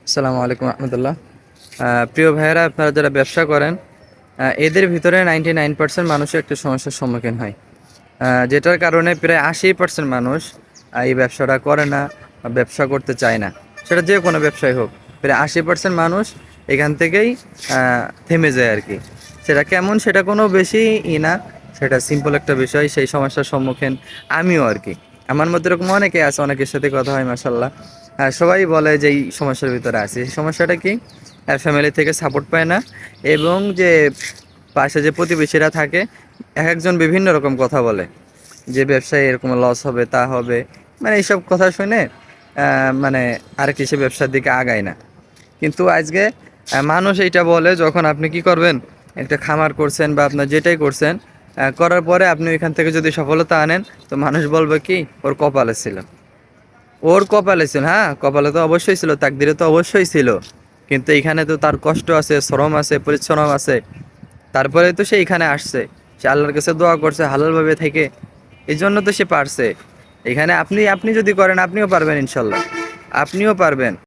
আসসালামু আলাইকুম রহমতুল্লাহ। প্রিয় ভাইয়েরা, আপনারা যারা ব্যবসা করেন, এদের ভিতরে 99% মানুষের একটা সমস্যার সম্মুখীন হয়, যেটার কারণে প্রায় 80% মানুষ এই ব্যবসাটা করে না বা ব্যবসা করতে চায় না। সেটা যে কোনো ব্যবসায় হোক, প্রায় 80% মানুষ এখান থেকেই থেমে যায় আর কি। সেটা কেমন, সেটা কোনো বেশি না, সেটা সিম্পল একটা বিষয়। সেই সমস্যার সম্মুখীন আমিও আর কি। আমার মধ্যে এরকম অনেকে আছে, অনেকের সাথে কথা হয় মাসাল্লাহ। সবাই বলে যে এই সমস্যার ভিতরে আছে। এই সমস্যাটা কি? ফ্যামিলি থেকে সাপোর্ট পায় না, এবং যে পাশে যে প্রতিবেশীরা থাকে, এক একজন বিভিন্ন রকম কথা বলে যে ব্যবসায় এরকম লস হবে, তা হবে, মানে এইসব কথা শুনে মানে আর কি সে ব্যবসার দিকে আগায় না। কিন্তু আজকে মানুষ এইটা বলে যখন আপনি কি করবেন, একটা খামার করছেন বা আপনার যেটাই করছেন, করার পরে আপনি এখান থেকে যদি সফলতা আনেন, তো মানুষ বলবে কি ওর কপালে ছিল। ওর কপালে ছিল, হ্যাঁ কপালে তো অবশ্যই ছিল, তাকদিরে তো অবশ্যই ছিল, কিন্তু এখানে তো তার কষ্ট আছে, শ্রম আছে, পরিশ্রম আছে, তারপরে তো সে এখানে আসছে। সে আল্লাহর কাছে দোয়া করছে হালালভাবে থেকে, এই জন্য তো সে পারছে। এখানে আপনি আপনি যদি করেন, আপনিও পারবেন ইনশাল্লাহ, আপনিও পারবেন।